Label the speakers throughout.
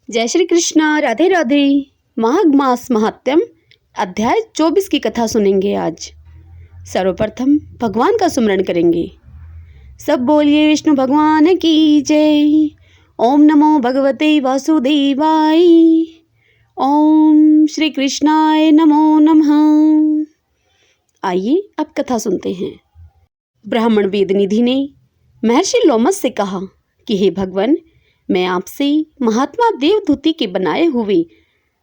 Speaker 1: जय श्री कृष्णा। राधे राधे। माघ मास महात्म्य अध्याय 24 की कथा सुनेंगे आज। सर्वप्रथम भगवान का सुमरण करेंगे। सब बोलिए विष्णु भगवान की जय। ओम नमो भगवते वासुदेवाय। ओम श्री कृष्णाय नमो नमः। आइए अब कथा सुनते हैं। ब्राह्मण वेदनिधि ने महर्षि लोमस से कहा कि हे भगवान, मैं आपसे महात्मा देवदूति के बनाए हुए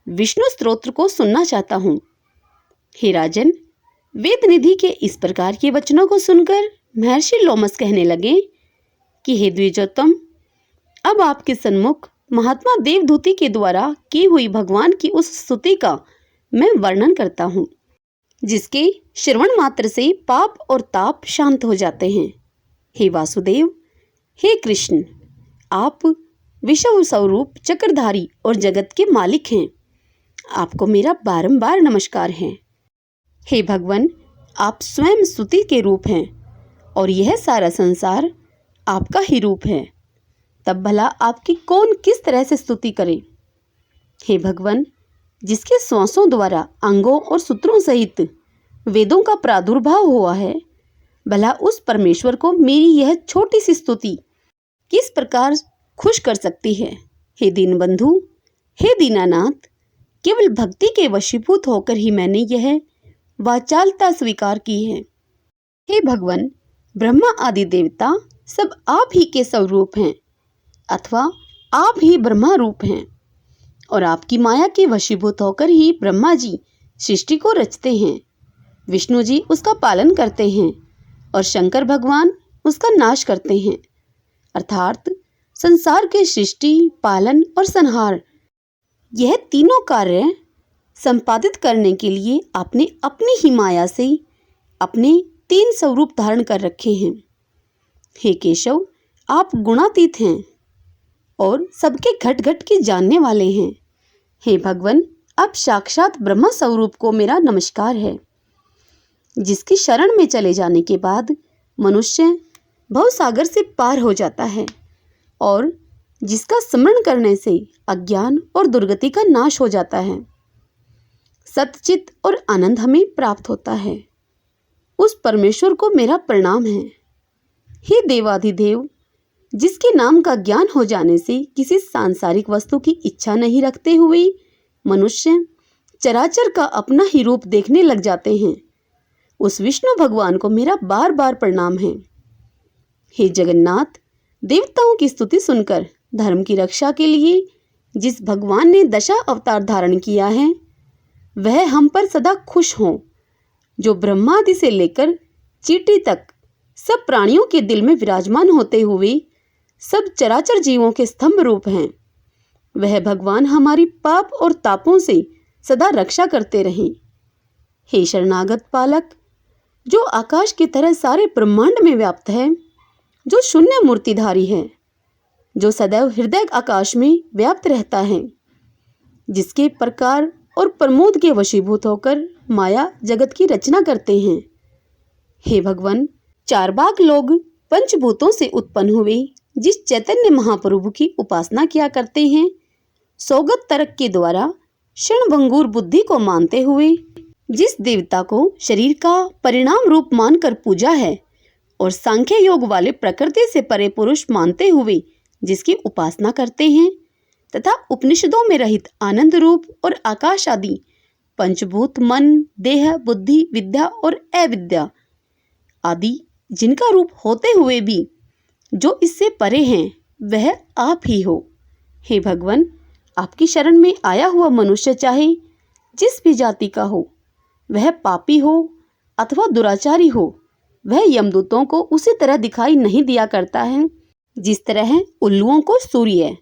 Speaker 1: विष्णु स्तोत्र को सुनना चाहता हूँ। हे राजन, वेदनिधि के इस प्रकार के वचनों को सुनकर महर्षि लोमस कहने लगे कि हे द्विजोत्तम, अब आपके सन्मुख महात्मा देवदूति के द्वारा की हुई भगवान की उस स्तुति का मैं वर्णन करता हूँ, जिसके श्रवण मात्र से पाप और ताप शांत हो जाते हैं। हे वासुदेव, हे कृष्ण, आप विश्व स्वरूप चक्रधारी और जगत के मालिक हैं। आपको मेरा बारंबार नमस्कार है। हे भगवान, आप स्वयं स्तुति के रूप हैं और यह सारा संसार आपका ही रूप है। तब भला आपकी कौन किस तरह से स्तुति करे। हे भगवान, जिसके श्वासों द्वारा अंगों और सूत्रों सहित वेदों का प्रादुर्भाव हुआ है, भला उस परमेश्वर को मेरी यह छोटी सी स्तुति किस प्रकार खुश कर सकती है। हे दीनबंधु, हे दीनानाथ, केवल भक्ति के वशीभूत होकर ही मैंने यह वाचालता स्वीकार की है। हे भगवान, ब्रह्मा आदि देवता सब आप ही के स्वरूप हैं अथवा आप ही ब्रह्मा रूप हैं और आपकी माया के वशीभूत होकर ही ब्रह्मा जी सृष्टि को रचते हैं, विष्णु जी उसका पालन करते हैं और शंकर भगवान उसका नाश करते हैं। अर्थात संसार के सृष्टि, पालन और संहार, यह तीनों कार्य संपादित करने के लिए आपने अपनी ही माया से अपने 3 स्वरूप धारण कर रखे हैं। हे केशव, आप गुणातीत हैं और सबके घट घट के जानने वाले हैं। हे भगवान, अब साक्षात ब्रह्मा स्वरूप को मेरा नमस्कार है, जिसकी शरण में चले जाने के बाद मनुष्य भवसागर से पार हो जाता है और जिसका स्मरण करने से अज्ञान और दुर्गति का नाश हो जाता है। सतचित और आनंद हमें प्राप्त होता है। उस परमेश्वर को मेरा प्रणाम है। हे देवाधिदेव, जिसके नाम का ज्ञान हो जाने से किसी सांसारिक वस्तु की इच्छा नहीं रखते हुए मनुष्य चराचर का अपना ही रूप देखने लग जाते हैं, उस विष्णु भगवान को मेरा बार बार प्रणाम है। हे जगन्नाथ, देवताओं की स्तुति सुनकर धर्म की रक्षा के लिए जिस भगवान ने दशा अवतार धारण किया है, वह हम पर सदा खुश हों, जो ब्रह्मादि से लेकर चींटी तक सब प्राणियों के दिल में विराजमान होते हुए सब चराचर जीवों के स्तंभ रूप हैं। वह भगवान हमारी पाप और तापों से सदा रक्षा करते रहें। हे शरणागत पालक, जो आकाश की तरह सारे ब्रह्मांड में व्याप्त है, जो शून्य मूर्तिधारी है, जो सदैव हृदय आकाश में व्याप्त रहता है, जिसके प्रकार और प्रमोद के वशीभूत होकर माया जगत की रचना करते हैं। हे भगवान, चारबाग लोग पंचभूतों से उत्पन्न हुए जिस चैतन्य महाप्रभु की उपासना किया करते हैं, सौगत तर्क के द्वारा क्षणभंगुर बुद्धि को मानते हुए जिस देवता को शरीर का परिणाम रूप मानकर पूजा है और सांख्य योग वाले प्रकृति से परे पुरुष मानते हुए जिसकी उपासना करते हैं, तथा उपनिषदों में रहित आनंद रूप और आकाश आदि पंचभूत मन, देह, बुद्धि, विद्या और अविद्या आदि जिनका रूप होते हुए भी जो इससे परे हैं, वह आप ही हो। हे भगवान, आपकी शरण में आया हुआ मनुष्य चाहे जिस भी जाति का हो, वह पापी हो अथवा दुराचारी हो, वह यमदूतों को उसी तरह दिखाई नहीं दिया करता है जिस तरह उल्लुओं को सूर्य।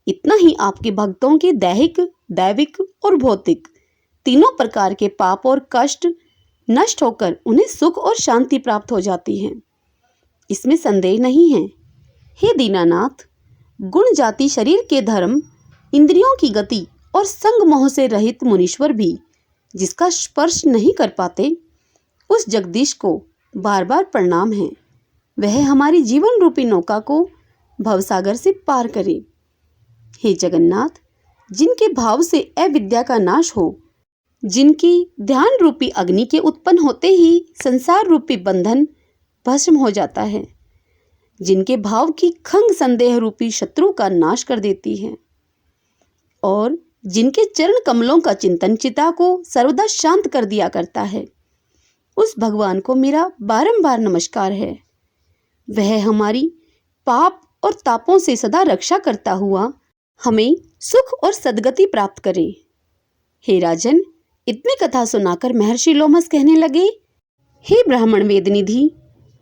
Speaker 1: इतना ही आपके भक्तों के दैहिक, दैविक और भौतिक तीनों प्रकार के पाप और कष्ट नष्ट होकर उन्हें सुख और शांति प्राप्त हो जाती है, इसमें संदेह नहीं है। हे दीनानाथ, गुण जाति शरीर के धर्म, इंद्रियों की गति और संग मोह से रहित मुनीश्वर भी जिसका स्पर्श नहीं कर पाते, उस जगदीश को बार बार प्रणाम है। वह हमारी जीवन रूपी नौका को भवसागर से पार करे। हे जगन्नाथ, जिनके भाव से अविद्या का नाश हो, जिनकी ध्यान रूपी अग्नि के उत्पन्न होते ही संसार रूपी बंधन भस्म हो जाता है, जिनके भाव की खंग संदेह रूपी शत्रु का नाश कर देती है और जिनके चरण कमलों का चिंतन चिता को सर्वदा शांत कर दिया करता है, उस भगवान को मेरा बारंबार नमस्कार है। वह हमारी पाप और तापों से सदा रक्षा करता हुआ हमें सुख और सद्गति प्राप्त करे। हे राजन, इतनी कथा सुनाकर महर्षि लोमस कहने लगे, हे ब्राह्मण वेदनिधि,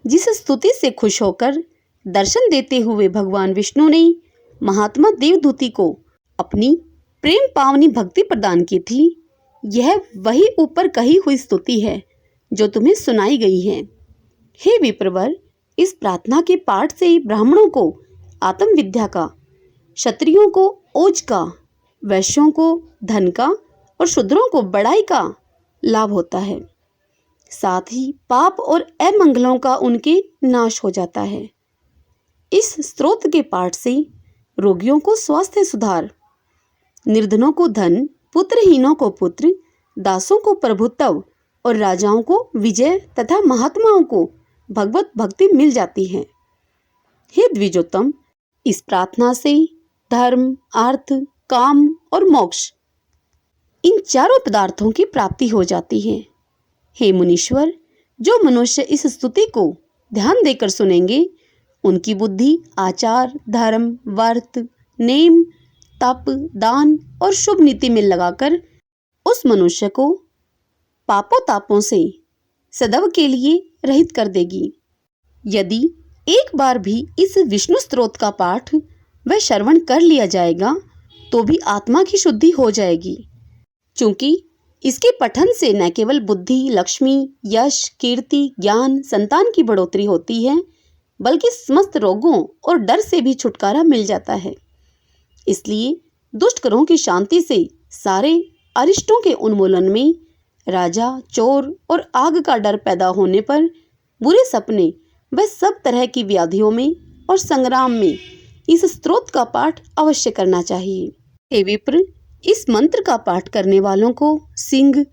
Speaker 1: जिस स्तुति से खुश होकर दर्शन देते हुए भगवान विष्णु ने महात्मा देवदूति को अपनी प्रेम पावनी भक्ति प्रदान की थी, यह वही ऊपर कही हुई स्तुति है जो तुम्हें सुनाई गई है। हे विप्रवर, इस प्रार्थना के पाठ से ब्राह्मणों को आत्मविद्या का, क्षत्रियों को ओज का, वैश्यों को धन का और शूद्रों को बड़ाई का लाभ होता है। साथ ही पाप और अमंगलों का उनके नाश हो जाता है। इस स्तोत्र के पाठ से रोगियों को स्वास्थ्य सुधार, निर्धनों को धन, पुत्रहीनों को पुत्र, दासों को प्रभुत्व और राजाओं को विजय तथा महात्माओं को भगवत भक्ति मिल जाती है। हे द्विजोत्तम, इस प्रार्थना से धर्म, अर्थ, काम और मोक्ष, इन चारों पदार्थों की प्राप्ति हो जाती है। हे मुनीश्वर, जो मनुष्य इस स्तुति को ध्यान देकर सुनेंगे, उनकी बुद्धि आचार, धर्म, व्रत, नेम, तप, दान और शुभ नीति में लगाकर उस मनुष्य को पापों तापों से सदैव के लिए रहित कर देगी। यदि एक बार भी इस विष्णु स्तोत्र का पाठ व श्रवण कर लिया जाएगा तो भी आत्मा की शुद्धि हो जाएगी, क्योंकि इसके पठन से न केवल बुद्धि, लक्ष्मी, यश, कीर्ति, ज्ञान, संतान की बढ़ोतरी होती है, बल्कि समस्त रोगों और डर से भी छुटकारा मिल जाता है। इसलिए दुष्ट ग्रहों की शांति से सारे अरिष्टों के उन्मूलन में, राजा, चोर और आग का डर पैदा होने पर, बुरे सपने व सब तरह की व्याधियों में और संग्राम में इस स्तोत्र का पाठ अवश्य करना चाहिए। हे विप्र, इस मंत्र का पाठ करने वालों को सिंह,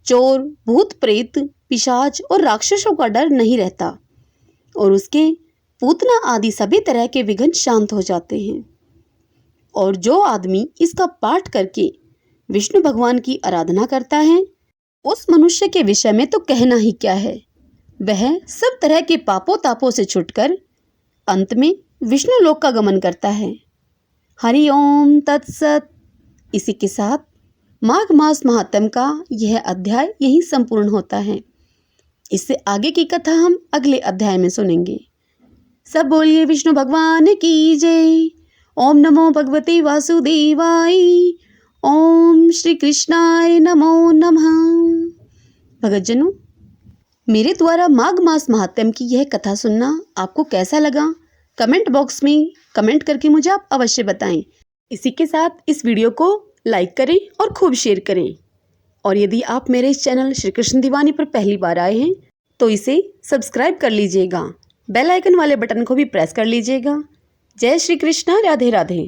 Speaker 1: चोर, भूत प्रेत, पिशाच और राक्षसों का डर नहीं रहता और उसके पूतना आदि सभी तरह के विघ्न शांत हो जाते हैं। और जो आदमी इसका पाठ करके विष्णु भगवान की आराधना करता है, उस मनुष्य के विषय में तो कहना ही क्या है। वह सब तरह के पापों तापों से छुटकर अंत में विष्णु लोक का गमन करता है। हरि ओम तत्सत। इसी के साथ माघ मास महात्म्य का यह अध्याय यहीं संपूर्ण होता है। इससे आगे की कथा हम अगले अध्याय में सुनेंगे। सब बोलिए विष्णु भगवान की जय। ओम नमो भगवते वासुदेवाय। ओम श्री कृष्णाय नमो नमः। भगतजनों, मेरे द्वारा माघ मास महात्म्य की यह कथा सुनना आपको कैसा लगा, कमेंट बॉक्स में कमेंट करके मुझे आप अवश्य बताएं। इसी के साथ इस वीडियो को लाइक करें और खूब शेयर करें। और यदि आप मेरे इस चैनल श्री कृष्ण दीवानी पर पहली बार आए हैं तो इसे सब्सक्राइब कर लीजिएगा, बेल आइकन वाले बटन को भी प्रेस कर लीजिएगा। जय श्री कृष्ण, राधे राधे।